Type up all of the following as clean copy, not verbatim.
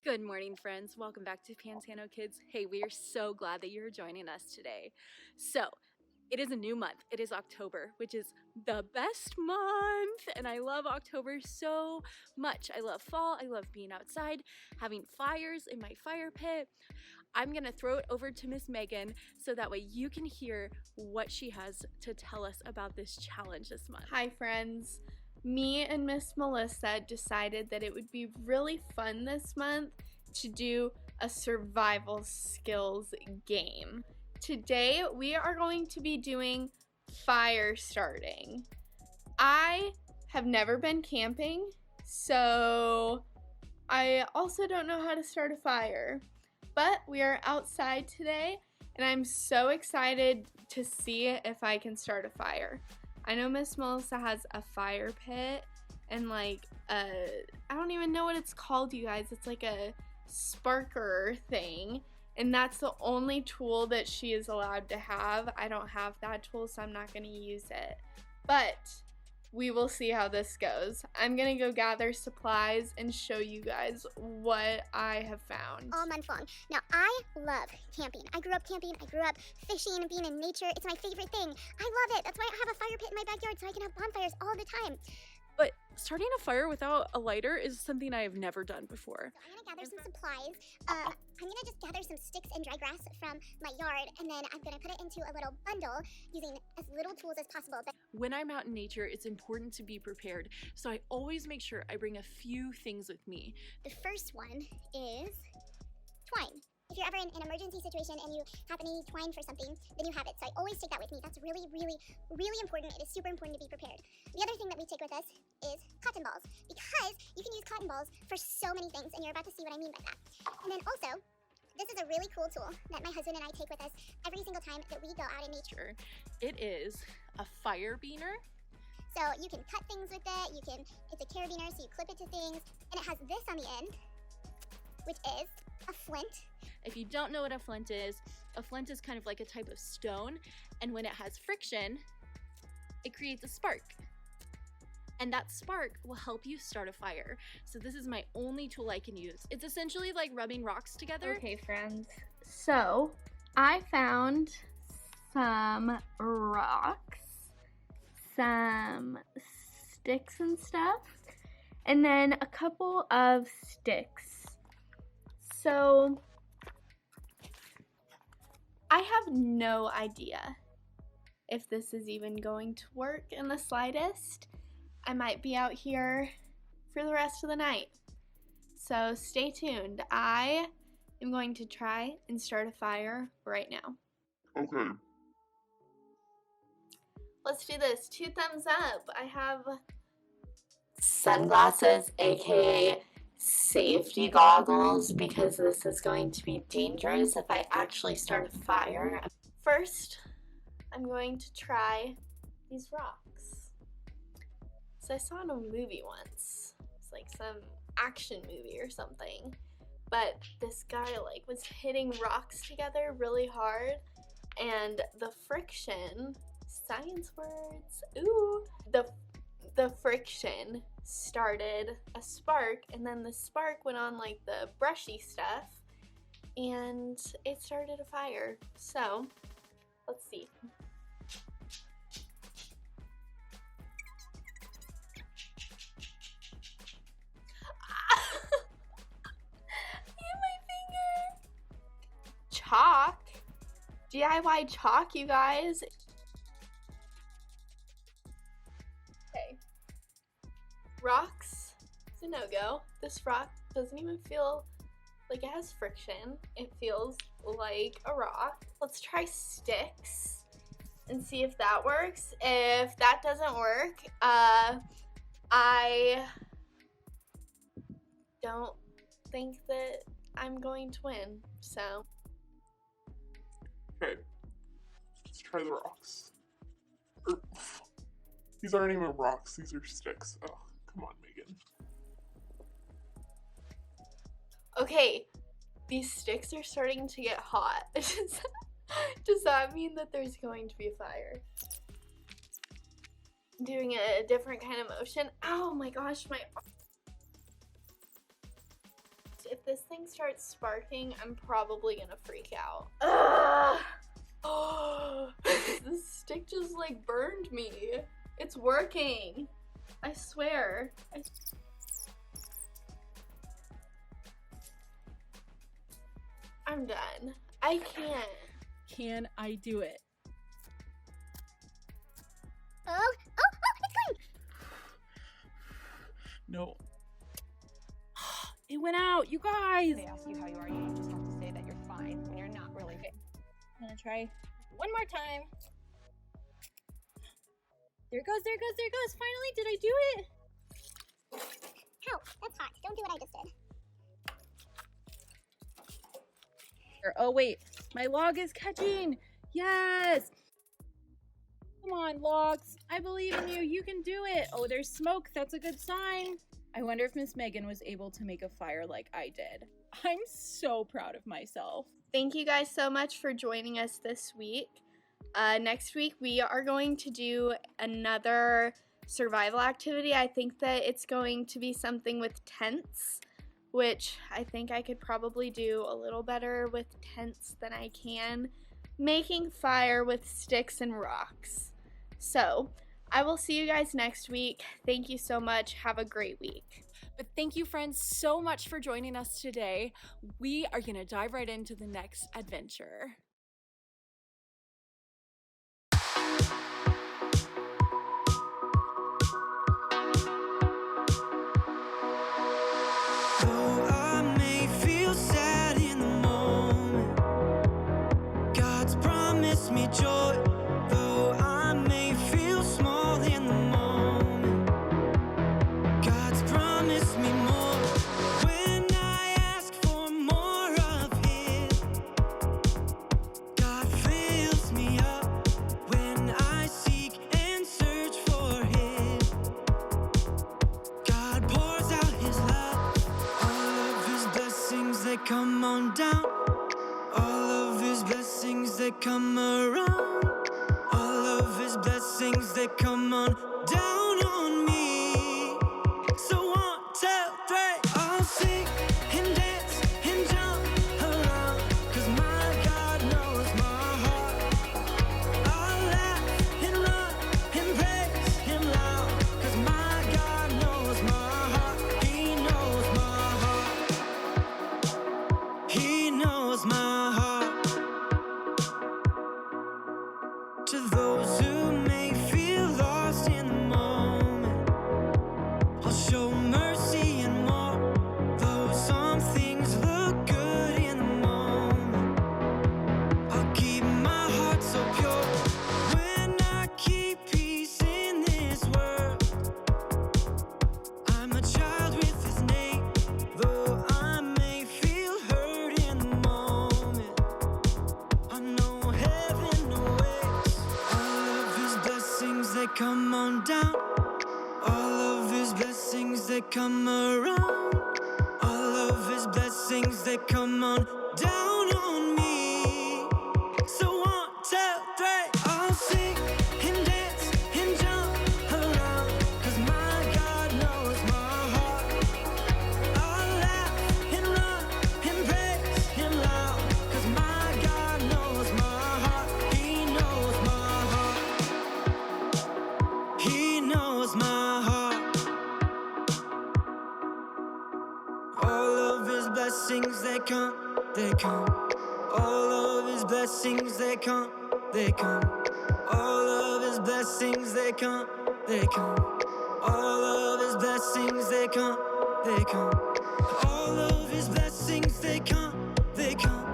Good morning, friends. Welcome back to Pantano Kids. Hey, we are so glad that you're joining us today. So, it is a new month. It is October, which is the best month, and I love October so much. I love fall. I love being outside, having fires in my fire pit. I'm gonna throw it over to Miss Megan so that way you can hear what she has to tell us about this challenge this month. Hi, friends. Me and Miss Melissa decided that it would be really fun this month to do a survival skills game. Today, we are going to be doing fire starting. I have never been camping, so I also don't know how to start a fire. But we are outside today, and I'm so excited to see if I can start a fire. I know Miss Melissa has a fire pit and I don't even know what it's called, you guys. It's like a sparker thing, and that's the only tool that she is allowed to have. I don't have that tool, so I'm not going to use it. But we will see how this goes. I'm going to go gather supplies and show you guys what I have found. All month long. Now, I love camping. I grew up camping. I grew up fishing and being in nature. It's my favorite thing. I love it. That's why I have a fire pit in my backyard so I can have bonfires all the time. But starting a fire without a lighter is something I have never done before. So I'm going to gather some supplies. I'm going to just gather some sticks and dry grass from my yard, and then I'm going to put it into a little bundle using as little tools as possible. When I'm out in nature, it's important to be prepared, so I always make sure I bring a few things with me. The first one is twine. If you're ever in an emergency situation and you happen to need twine for something, then you have it. So I always take that with me. That's really, really, really important. It is super important to be prepared. The other thing that we take with us is cotton balls, because you can use cotton balls for so many things, and you're about to see what I mean by that. And then also, this is a really cool tool that my husband and I take with us every single time that we go out in nature. It is a fire beaner. So you can cut things with it. It's a carabiner, so you clip it to things, and it has this on the end, which is a flint. If you don't know what a flint is kind of like a type of stone, and when it has friction, it creates a spark. And that spark will help you start a fire. So this is my only tool I can use. It's essentially like rubbing rocks together. Okay, friends. So, I found some rocks, some sticks and stuff, and then a couple of sticks. So, I have no idea if this is even going to work in the slightest. I might be out here for the rest of the night. So stay tuned. I am going to try and start a fire right now. Okay. Let's do this. 2 thumbs up. I have sunglasses, aka safety goggles, because this is going to be dangerous if I actually start a fire. First, I'm going to try these rocks. So I saw in a movie once. It's like some action movie or something. But this guy was hitting rocks together really hard, and the friction, science words, the friction started a spark, and then the spark went on the brushy stuff, and it started a fire. So, let's see. Chalk. DIY chalk, you guys. Okay. Rocks. It's a no-go. This rock doesn't even feel like it has friction. It feels like a rock. Let's try sticks and see if that works. If that doesn't work, I don't think that I'm going to win, so. Okay. Let's try the rocks. These aren't even rocks, these are sticks. Oh, come on, Megan. Okay, these sticks are starting to get hot. Does that mean that there's going to be a fire? Doing a different kind of motion. Oh my gosh, my arm. if this thing starts sparking, I'm probably gonna freak out. Ugh. Oh, this stick just like burned me. It's working. I swear. I'm done. I can't. Can I do it? Oh, it's going! No. It went out, you guys. They ask you how you are, you just have to say that you're fine when you're not really. Okay. I'm gonna try One more time. There it goes, there it goes, there it goes. Finally, did I do it? Ow, that's hot. Don't do what I just did. Oh wait, my log is catching. Yes. Come on, logs. I believe in you. You can do it. Oh, there's smoke. That's a good sign. I wonder if Miss Megan was able to make a fire like I did. I'm so proud of myself. Thank you guys so much for joining us this week. Next week, we are going to do another survival activity. I think that it's going to be something with tents, which I think I could probably do a little better with tents than I can making fire with sticks and rocks. So, I will see you guys next week. Thank you so much. Have a great week. But thank you, friends, so much for joining us today. We are going to dive right into the next adventure. Though I may feel sad in the moment, God's promised me joy. Though I may feel small in the moment, God's promised me more. When I ask for more of Him, God fills me up. When I seek and search for Him, God pours out His love. All of His blessings, they come on down. All of His blessings, they come around. All of His blessings, they come on down on me. So 1, 2, 3, I'll sing and dance and jump around, 'cause my God knows my heart. I'll laugh and run and praise Him loud, 'cause my God knows my heart. He knows my heart. He knows my heart. To those who may feel lost in the moment, I'll show mercy and more. Though some things look good in the moment, I'll keep my heart so pure. When I keep peace in this world, I'm a child with His name. Though I may feel hurt in the moment, I know heaven awaits. All of His blessings, they come on down. All of His blessings, they come around. All of His blessings, they come on down on me. So 1, 2, 3, I'll sing and dance and jump around, 'cause my God knows my heart. I'll laugh and run and praise Him loud, 'cause my God knows my heart. He knows my heart. He knows my heart. All of His blessings, they come, they come. All of His blessings, they come, they come. All of His blessings, they come, they come. All of His blessings, they come, they come. All of His blessings, they come, they come.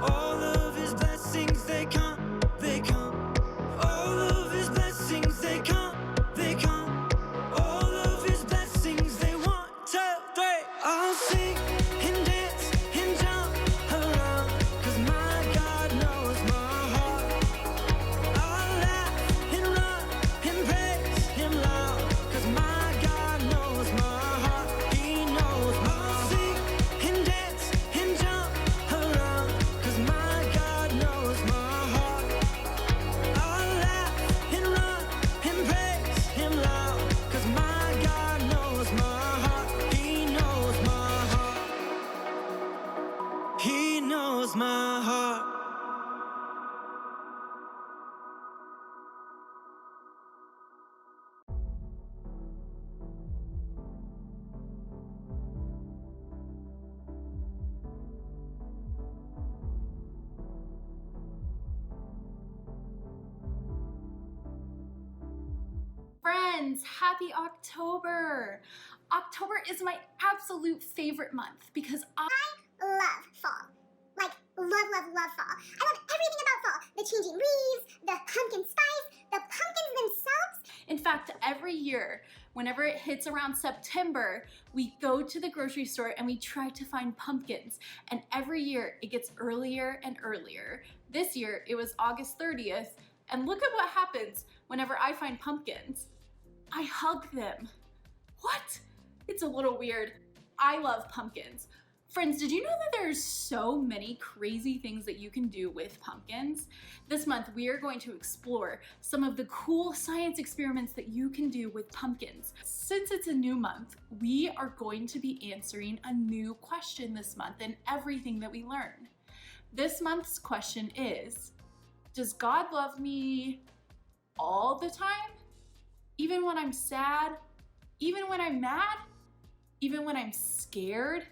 All of His blessings, they come, they come. All of His blessings, they come, they come. All of His blessings, they 1, 2, 3. I'll sing and dance and jump around, 'cause my God knows my heart. I'll laugh and run and praise Him loud, 'cause my God knows my heart. He knows my heart. I'll sing and dance and jump Friends, happy October! October is my absolute favorite month because I Love fall. Like, love fall. I love everything about fall. The changing leaves, the pumpkin spice, the pumpkins themselves. In fact, every year, whenever it hits around September, we go to the grocery store and we try to find pumpkins. And every year it gets earlier and earlier. This year it was August 30th. And look at what happens whenever I find pumpkins. I hug them. What? It's a little weird. I love pumpkins. Friends, did you know that there's so many crazy things that you can do with pumpkins? This month, we are going to explore some of the cool science experiments that you can do with pumpkins. Since it's a new month, we are going to be answering a new question this month in everything that we learn. This month's question is, does God love me all the time? Even when I'm sad? Even when I'm mad? Even when I'm scared?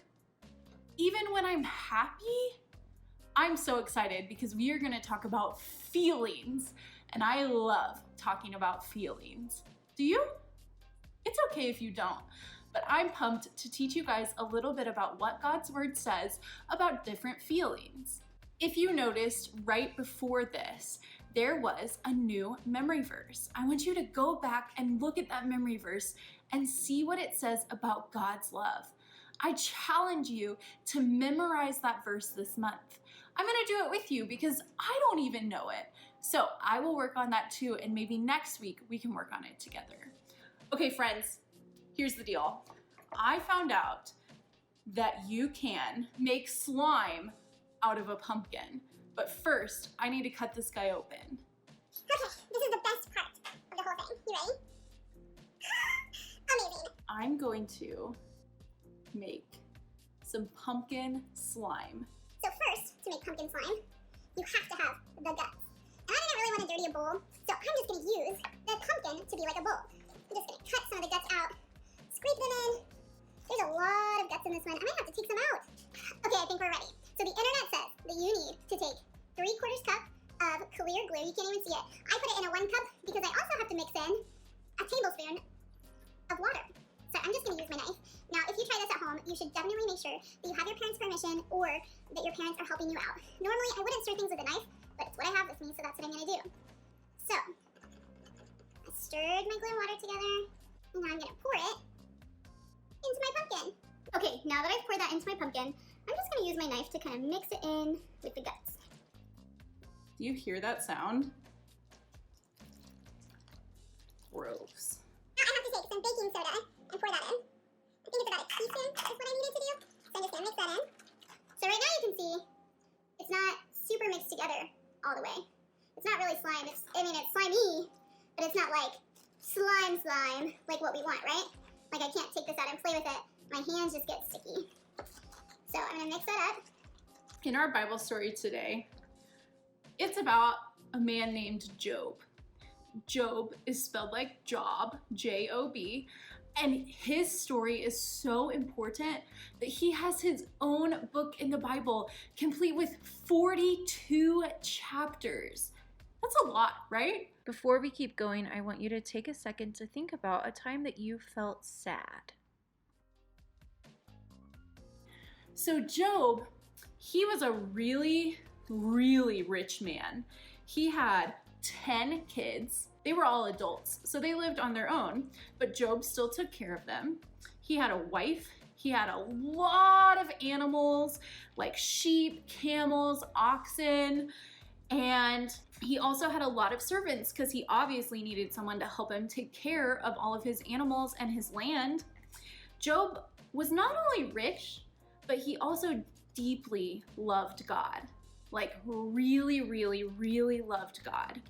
Even when I'm happy? I'm so excited because we are going to talk about feelings, and I love talking about feelings. Do you? It's okay if you don't, but I'm pumped to teach you guys a little bit about what God's word says about different feelings. If you noticed right before this, there was a new memory verse. I want you to go back and look at that memory verse and see what it says about God's love. I challenge you to memorize that verse this month. I'm gonna do it with you because I don't even know it. So I will work on that too, and maybe next week we can work on it together. Okay, friends, here's the deal. I found out that you can make slime out of a pumpkin, but first I need to cut this guy open. Okay, this is the best part of the whole thing. You ready? Amazing. I'm going to make some pumpkin slime. So first, to make pumpkin slime, you have to have the guts. And I didn't really want to dirty a bowl, so I'm just going to use the pumpkin to be like a bowl. I'm just going to cut some of the guts out, scrape them in. There's a lot of guts in this one. I might have to take some out. Okay, I think we're ready. So the internet says that you need to take 3/4 cup of clear glue. You can't even see it. I put it in a 1 cup because I also have to mix in a tablespoon of water. So I'm just going to use my knife. Now, if you try this at home, you should definitely make sure that you have your parents' permission or that your parents are helping you out. Normally, I wouldn't stir things with a knife, but it's what I have with me, so that's what I'm going to do. So, I stirred my glue and water together, and now I'm going to pour it into my pumpkin. Okay, now that I've poured that into my pumpkin, I'm just going to use my knife to kind of mix it in with the guts. Do you hear that sound? Gross. Now I have to take some baking soda and pour that in. I think it's about a teaspoon is what I needed to do. So I'm just going to mix that in. So right now you can see it's not super mixed together all the way. It's not really slime. It's slimy, but it's not like slime like what we want, right? Like I can't take this out and play with it. My hands just get sticky. So I'm going to mix that up. In our Bible story today, it's about a man named Job. Job is spelled like Job, J-O-B, and his story is so important that he has his own book in the Bible, complete with 42 chapters. That's a lot, right? Before we keep going, I want you to take a second to think about a time that you felt sad. So Job, he was a really, really rich man. He had 10 kids. They were all adults, so they lived on their own, but Job still took care of them. He had a wife. He had a lot of animals like sheep, camels, oxen, and he also had a lot of servants because he obviously needed someone to help him take care of all of his animals and his land. Job was not only rich, but he also deeply loved God. Like really, really, really loved God.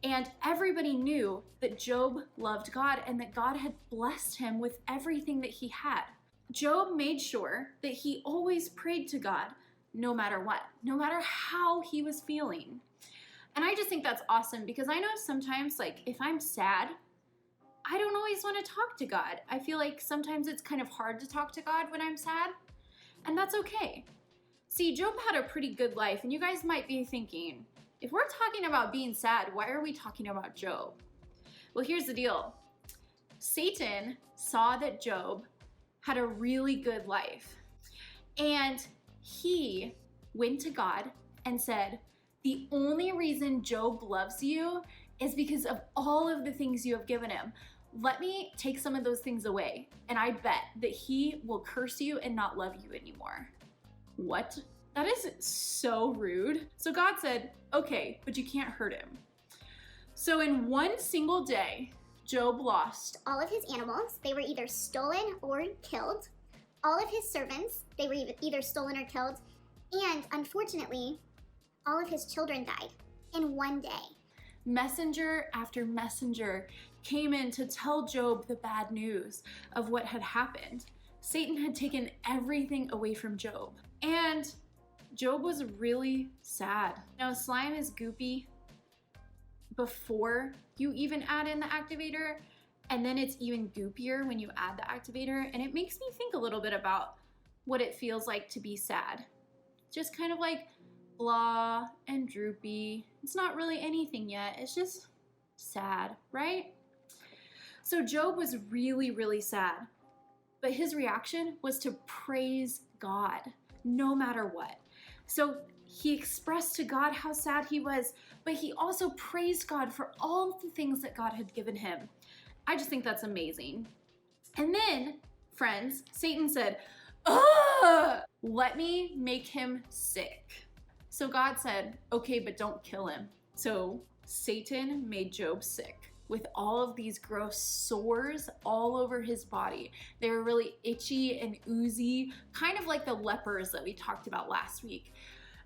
And everybody knew that Job loved God and that God had blessed him with everything that he had. Job made sure that he always prayed to God no matter what, no matter how he was feeling. And I just think that's awesome because I know sometimes, like, if I'm sad, I don't always want to talk to God. I feel like sometimes it's kind of hard to talk to God when I'm sad, and that's okay. See, Job had a pretty good life, and you guys might be thinking, if we're talking about being sad, why are we talking about Job? Well, here's the deal. Satan saw that Job had a really good life, and he went to God and said, the only reason Job loves you is because of all of the things you have given him. Let me take some of those things away, and I bet that he will curse you and not love you anymore. What? That is so rude. So God said, okay, but you can't hurt him. So in one single day, Job lost all of his animals. They were either stolen or killed. All of his servants, they were either stolen or killed. And unfortunately, all of his children died in one day. Messenger after messenger came in to tell Job the bad news of what had happened. Satan had taken everything away from Job, and Job was really sad. Now, slime is goopy before you even add in the activator, and then it's even goopier when you add the activator, and it makes me think a little bit about what it feels like to be sad. Just kind of like blah and droopy. It's not really anything yet. It's just sad, right? So Job was really, really sad, but his reaction was to praise God no matter what. So he expressed to God how sad he was, but he also praised God for all of the things that God had given him. I just think that's amazing. And then, friends, Satan said, "Ugh, let me make him sick." So God said, okay, but don't kill him. So Satan made Job sick with all of these gross sores all over his body. They were really itchy and oozy, kind of like the lepers that we talked about last week.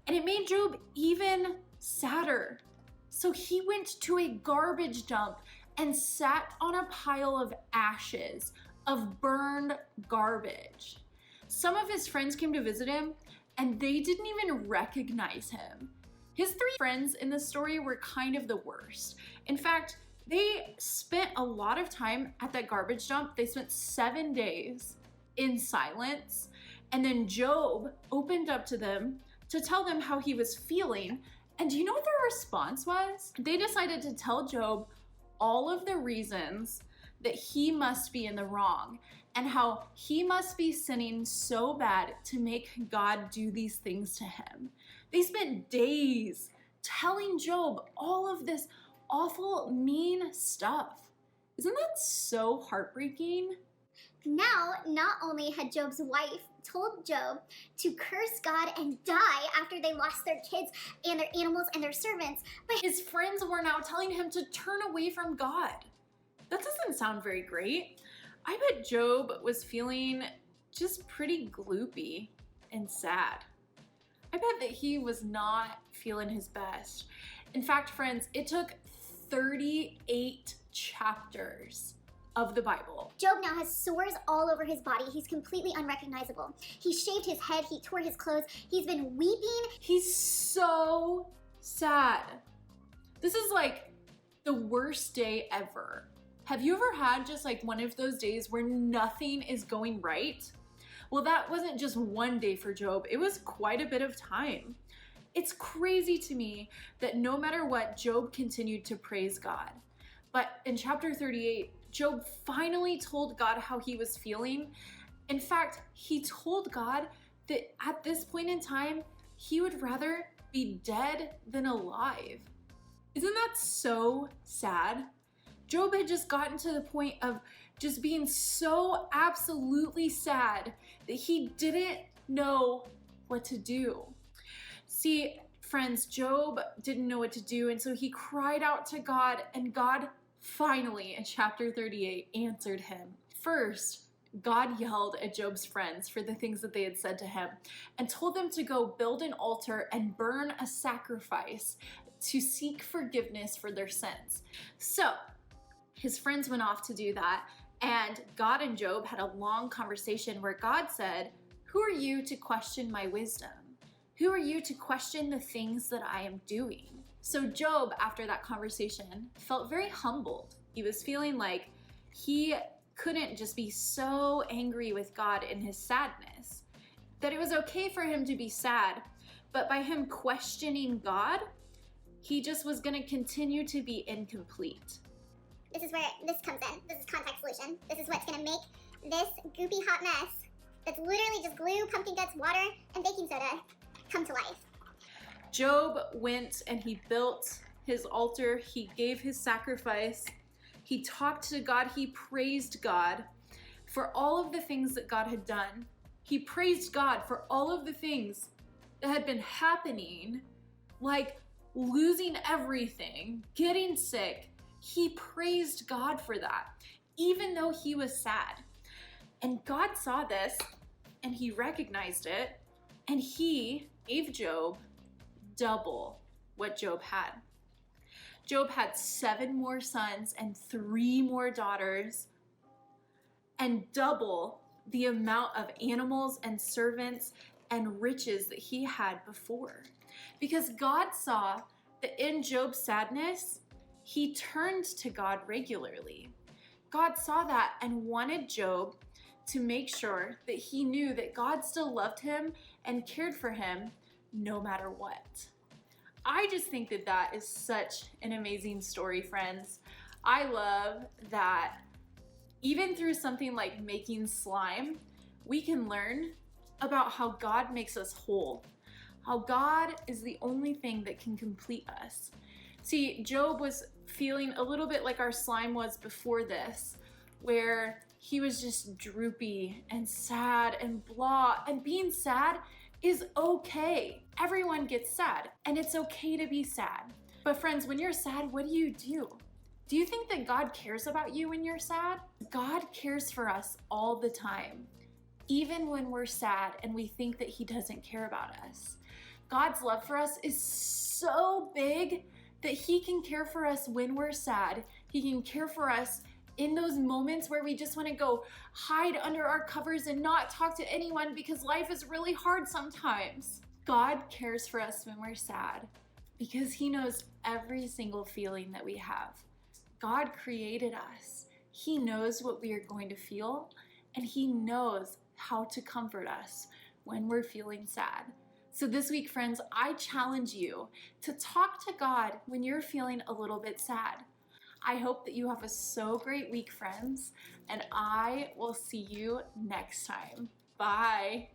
And it made Job even sadder. So he went to a garbage dump and sat on a pile of ashes, of burned garbage. Some of his friends came to visit him, and they didn't even recognize him. His three friends in the story were kind of the worst. In fact, they spent a lot of time at that garbage dump. They spent 7 days in silence, and then Job opened up to them to tell them how he was feeling. And do you know what their response was? They decided to tell Job all of the reasons that he must be in the wrong and how he must be sinning so bad to make God do these things to him. They spent days telling Job all of this awful, mean stuff. Isn't that so heartbreaking? Now, not only had Job's wife told Job to curse God and die after they lost their kids and their animals and their servants, but his friends were now telling him to turn away from God. That doesn't sound very great. I bet Job was feeling just pretty gloopy and sad. I bet that he was not feeling his best. In fact, friends, it took 38 chapters of the Bible. Job now has sores all over his body. He's completely unrecognizable. He shaved his head, he tore his clothes, he's been weeping. He's so sad. This is like the worst day ever. Have you ever had just like one of those days where nothing is going right? Well, that wasn't just one day for Job. It was quite a bit of time. It's crazy to me that no matter what, Job continued to praise God. But in chapter 38, Job finally told God how he was feeling. In fact, he told God that at this point in time, he would rather be dead than alive. Isn't that so sad? Job had just gotten to the point of just being so absolutely sad that he didn't know what to do. See, friends, Job didn't know what to do, and so he cried out to God, and God finally, in chapter 38, answered him. First, God yelled at Job's friends for the things that they had said to him and told them to go build an altar and burn a sacrifice to seek forgiveness for their sins. So, his friends went off to do that, and God and Job had a long conversation where God said, "Who are you to question my wisdom? Who are you to question the things that I am doing?" So Job, after that conversation, felt very humbled. He was feeling like he couldn't just be so angry with God in his sadness, that it was okay for him to be sad, but by him questioning God, he just was going to continue to be incomplete. This is where this comes in. This is contact solution. This is what's gonna make this goopy hot mess that's literally just glue, pumpkin guts, water, and baking soda come to life. Job went and he built his altar. He gave his sacrifice. He talked to God. He praised God for all of the things that God had done. He praised God for all of the things that had been happening, like losing everything, getting sick. He praised God for that, even though he was sad. And God saw this and he recognized it, and he gave Job double what Job had. Job had 7 more sons and 3 more daughters, and double the amount of animals and servants and riches that he had before. Because God saw that in Job's sadness, he turned to God regularly. God saw that and wanted Job to make sure that he knew that God still loved him and cared for him no matter what. I just think that that is such an amazing story, friends. I love that even through something like making slime, we can learn about how God makes us whole, how God is the only thing that can complete us. See, Job was feeling a little bit like our slime was before this, where he was just droopy and sad and blah, and being sad is okay. Everyone gets sad, and it's okay to be sad. But friends, when you're sad, what do? Do you think that God cares about you when you're sad? God cares for us all the time, even when we're sad and we think that he doesn't care about us. God's love for us is so big that he can care for us when we're sad. He can care for us in those moments where we just want to go hide under our covers and not talk to anyone because life is really hard sometimes. God cares for us when we're sad because he knows every single feeling that we have. God created us. He knows what we are going to feel, and he knows how to comfort us when we're feeling sad. So this week, friends, I challenge you to talk to God when you're feeling a little bit sad. I hope that you have a so great week, friends, and I will see you next time. Bye.